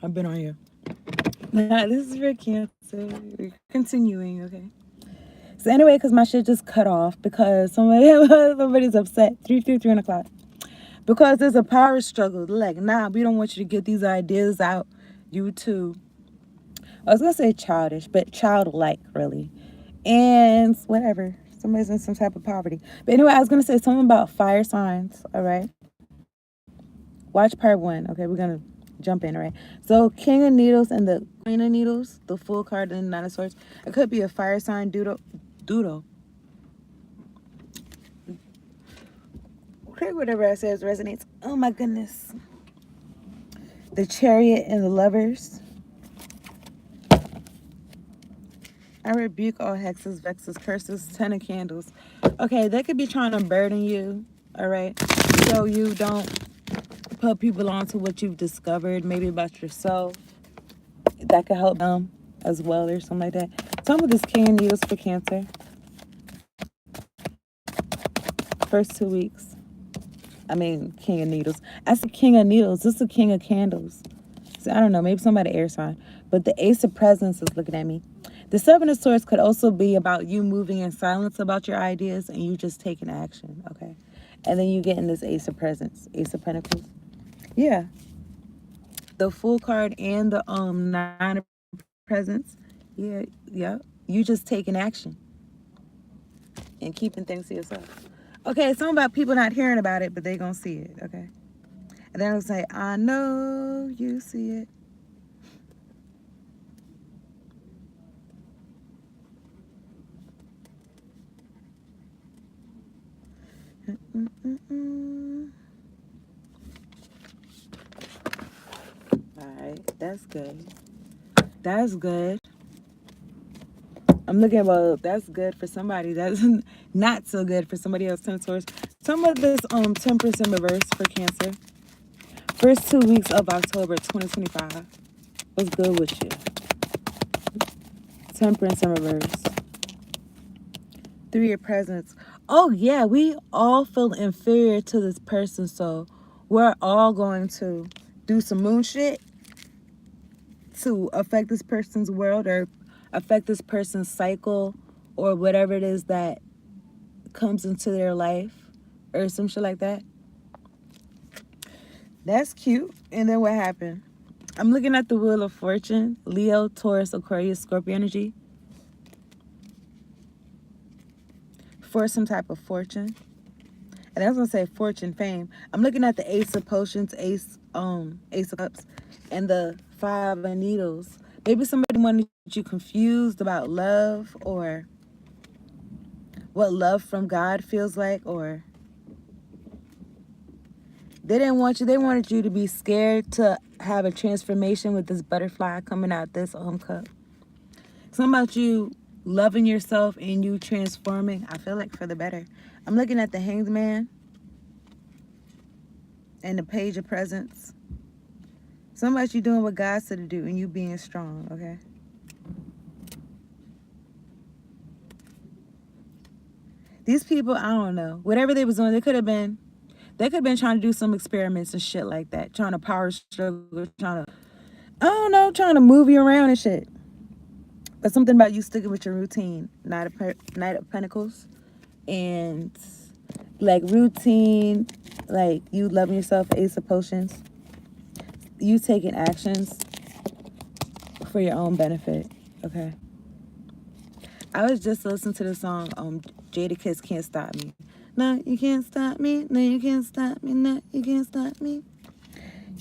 I've been on here. Nah, this is for Cancer. We're continuing, okay? So anyway, because my shit just cut off because somebody's upset. 3 o'clock. Because there's a power struggle. Like, nah, we don't want you to get these ideas out. You too. I was gonna say childish, but childlike, really. And whatever. Somebody's in some type of poverty. But anyway, I was gonna say something about fire signs. All right. Watch part 1. Okay, we're gonna jump in. All right. So King of Needles and the Queen of Needles, the full card and the Nine of Swords. It could be a fire sign doodle. Okay, whatever I says resonates. Oh my goodness. The Chariot and the Lovers. I rebuke all hexes, vexes, curses, 10 of candles. Okay, they could be trying to burden you, all right? So you don't put people onto what you've discovered, maybe about yourself. That could help them as well or something like that. Some of this King of Needles for Cancer. First 2 weeks. I mean, King of Needles. I said King of Needles. This is the King of Candles. So I don't know, maybe somebody air sign. But the Ace of Presents is looking at me. The Seven of Swords could also be about you moving in silence about your ideas and you just taking action, okay? And then you get in this Ace of Presents, Ace of Pentacles. Yeah. The Fool card and the Nine of Presents. Yeah, yeah. You just taking action and keeping things to yourself. Okay, it's something about people not hearing about it, but they gonna see it, okay? And then it'll say, I know you see it. Alright, that's good. That's good. I'm looking at, well, that's good for somebody. That's not so good for somebody else. 10 of Swords. Some of this Temperance in reverse for Cancer. First 2 weeks of October 2025. What's good with you? Temperance in reverse. 3 of Presents. Oh yeah, we all feel inferior to this person, so we're all going to do some moon shit to affect this person's world or affect this person's cycle or whatever it is that comes into their life or some shit like that. That's cute. And then what happened? I'm looking at the Wheel of Fortune. Leo, Taurus, Aquarius, Scorpio energy. For some type of fortune. And I was gonna say fortune, fame. I'm looking at the Ace of Potions, Ace of Cups, and the Five of Needles. Maybe somebody wanted you confused about love or what love from God feels like, or they didn't want you. They wanted you to be scared to have a transformation with this butterfly coming out this cup. Something about you loving yourself and you transforming. I feel like for the better. I'm looking at the Hanged Man and the Page of Presents. Something about you doing what God said to do and you being strong. Okay. These people, I don't know. Whatever they was doing, they could have been trying to do some experiments and shit like that. Trying to power struggle, trying to, I don't know, trying to move you around and shit. But something about you sticking with your routine. Knight of Pentacles. And like routine, like you loving yourself, Ace of Potions. You taking actions for your own benefit. Okay. I was just listening to the song Jadakiss Can't Stop Me. No, you can't stop me. No, you can't stop me. No, you can't stop me.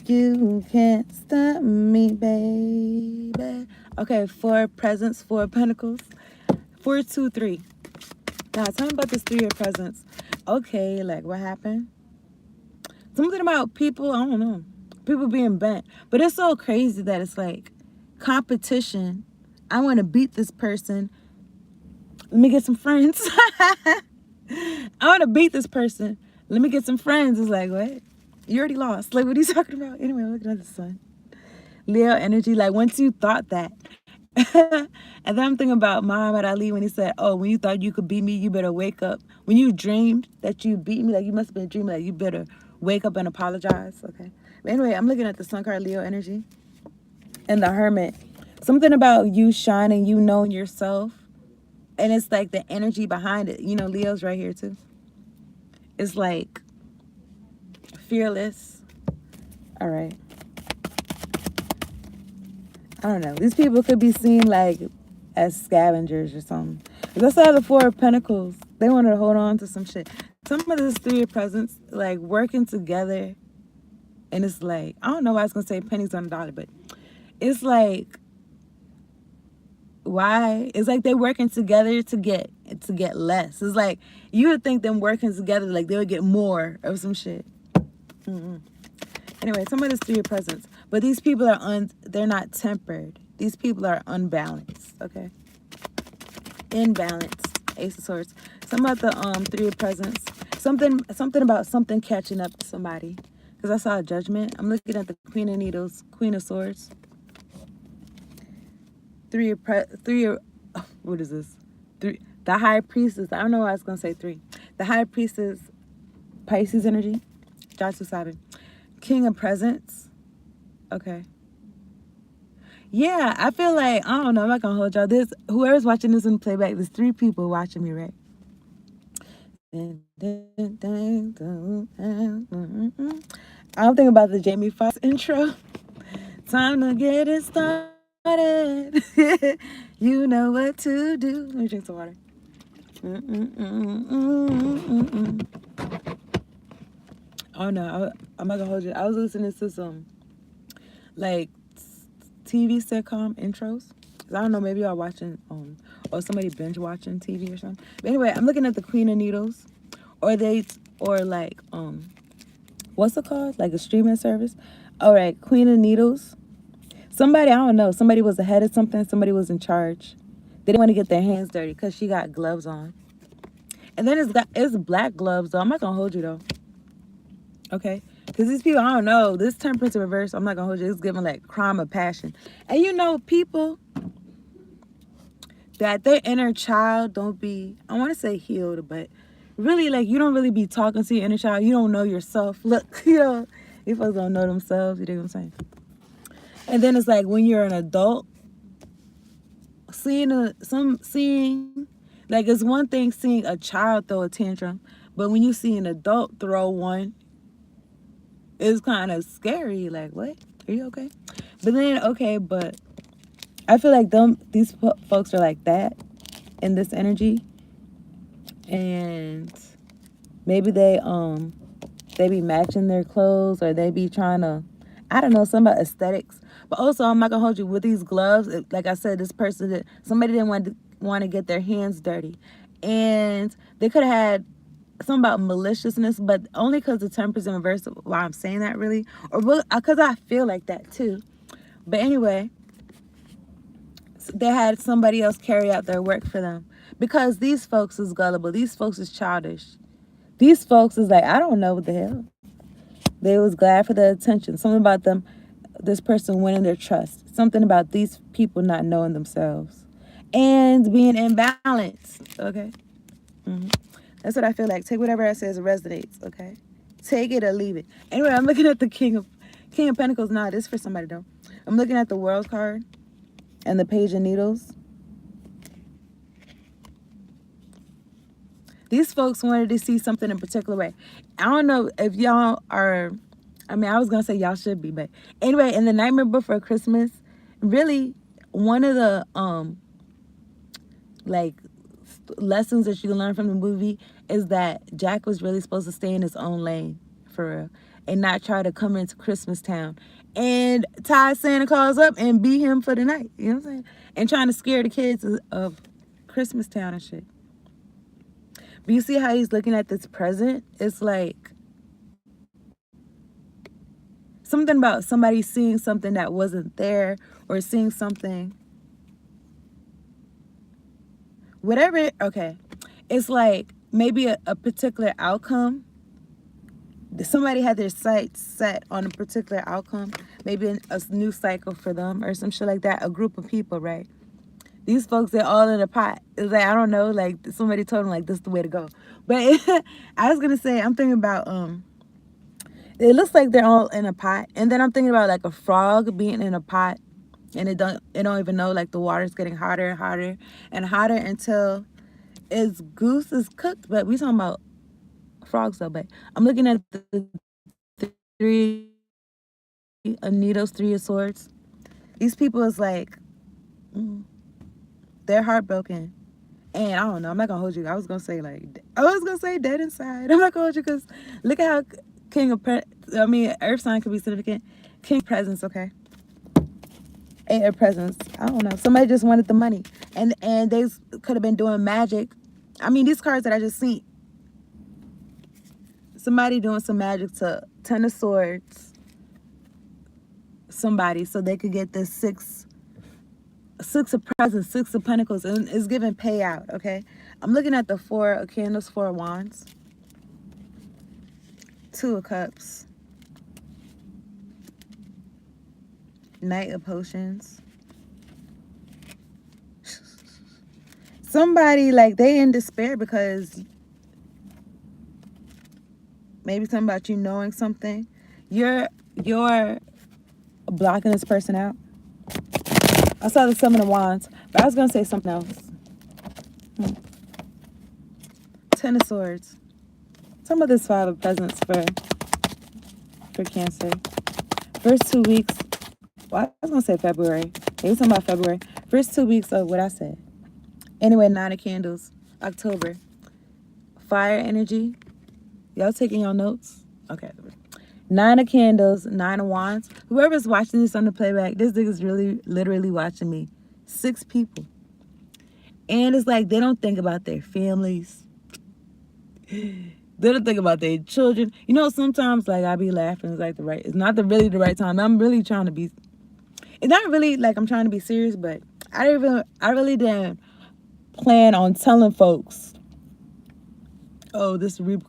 You can't stop me, baby. Okay, 4 Presents, 4 Pentacles. 4, 2, 3. Now, tell me about this 3 of Presents. Okay, like what happened? Something about people, I don't know. People being bent. But it's so crazy that it's like competition. I want to beat this person. Let me get some friends. I want to beat this person. Let me get some friends. It's like, what? You already lost. Like, what are you talking about? Anyway, I'm looking at the sun. Leo energy. Like, once you thought that. And then I'm thinking about Muhammad Ali when he said, oh, when you thought you could beat me, you better wake up. When you dreamed that you beat me, like, you must have been dreaming, like, you better wake up and apologize. Okay. But anyway, I'm looking at the sun card, Leo energy. and the Hermit. Something about you shining, you knowing yourself. And it's like the energy behind it. You know, Leo's right here too. It's like fearless. All right. I don't know. These people could be seen like as scavengers or something. Because I saw the Four of Pentacles. They wanted to hold on to some shit. Some of this Three of Presents, like working together. And it's like, I don't know why I was going to say pennies on a dollar, but it's like, why? It's like they working together to get less. It's like, you would think them working together, like they would get more of some shit. Anyway, some of this Three of Presents. But these people are they're not tempered. These people are unbalanced, okay? Imbalanced. Ace of Swords. Some of the Three of Presents. Something about something catching up to somebody. Because I saw a Judgment. I'm looking at the Queen of Needles, Queen of Swords. What is this? The High Priestess. I don't know why I was going to say 3. The High Priestess, Pisces energy. Jatsu 7. King of Presents. Okay. Yeah, I feel like, I don't know, I'm not going to hold y'all. Whoever's watching this in playback, there's 3 people watching me, right? I'm thinking about the Jamie Foxx intro. Time to get it started. You know what to do. Let me drink some water. Oh no, I'm not gonna hold you. I was listening to some like TV sitcom intros. I don't know, maybe y'all watching or somebody binge watching TV or something. But anyway, I'm looking at the Queen of Needles, or like what's it called? Like a streaming service. All right, Queen of Needles. Somebody, I don't know, somebody was ahead of something. Somebody was in charge. They didn't want to get their hands dirty because she got gloves on. And then it's black gloves though. I'm not gonna hold you though. Okay, because these people, I don't know. This Temperance in reverse, I'm not gonna hold you. It's giving like crime of passion. And you know, people that their inner child don't be, I want to say healed, but really like you don't really be talking to your inner child. You don't know yourself. Look, you know, you folks don't know themselves. You know what I'm saying? And then it's like when you're an adult, seeing like it's one thing seeing a child throw a tantrum, but when you see an adult throw one, it's kind of scary. Like, what? Are you okay? But then, okay, but I feel like these folks are like that in this energy, and maybe they be matching their clothes, or they be trying to, I don't know, some about aesthetics. But also, I'm not gonna hold you with these gloves. Like I said, somebody didn't want to get their hands dirty, and they could have had something about maliciousness, but only because the Temperance in reverse. Why I'm saying that really, or because I feel like that too. But anyway, they had somebody else carry out their work for them because these folks is gullible. These folks is childish. These folks is like, I don't know what the hell. They was glad for the attention. Something about them, this person winning their trust. Something about these people not knowing themselves and being imbalanced. Okay. That's what I feel like. Take whatever I says resonates. Okay. Take it or leave it. Anyway, I'm looking at the King of Pentacles. Nah, this is for somebody though. I'm looking at the World card and the Page of Needles. These folks wanted to see something in a particular way. I don't know if y'all are, I mean, I was going to say y'all should be, but anyway, in the Nightmare Before Christmas, really one of the, like, lessons that you can learn from the movie is that Jack was really supposed to stay in his own lane, for real, and not try to come into Christmas Town and tie Santa Claus up and beat him for the night, you know what I'm saying? And trying to scare the kids of Christmas Town and shit. But you see how he's looking at this present? It's like something about somebody seeing something that wasn't there, or seeing something. Whatever, okay. It's like maybe a particular outcome. Somebody had their sights set on a particular outcome. Maybe a new cycle for them or some shit like that. A group of people, right? These folks, they're all in a pot. It's like, I don't know, like somebody told them like this is the way to go. But I was gonna say, I'm thinking about it looks like they're all in a pot. And then I'm thinking about like a frog being in a pot. and it don't even know, like the water's getting hotter and hotter and hotter until its goose is cooked. But we talking about frogs though. But I'm looking at the three needles, three of swords. These people is like, mm, they're heartbroken. And I don't know. I'm not gonna hold you. I was gonna say dead inside. I'm not gonna hold you because look at how Earth sign could be significant. King presence, okay. Eight of presence. I don't know. Somebody just wanted the money, and they could have been doing magic. I mean, these cards that I just seen. Somebody doing some magic to Ten of Swords. Somebody so they could get this six of presents, six of pentacles, and it's giving payout. Okay, I'm looking at the four of candles, four of wands, two of cups, knight of potions. Somebody like they in despair because maybe something about you knowing something. You're blocking this person out. I saw the Seven of Wands, but I was gonna say something else. Ten of Swords. Some of this Five of Presents for Cancer. First 2 weeks. Well, I was gonna say February. Maybe something about February. First 2 weeks of what I said. Anyway, Nine of Candles. October. Fire energy. Y'all taking your notes? Okay. Nine of Candles, Nine of Wands. Whoever's watching this on the playback, this nigga's really, literally watching me. 6 people. And it's like they don't think about their families. They don't think about their children. You know, sometimes like I be laughing. It's not really the right time. I'm really trying to be. It's not really like I'm trying to be serious, but I really didn't plan on telling folks, oh, this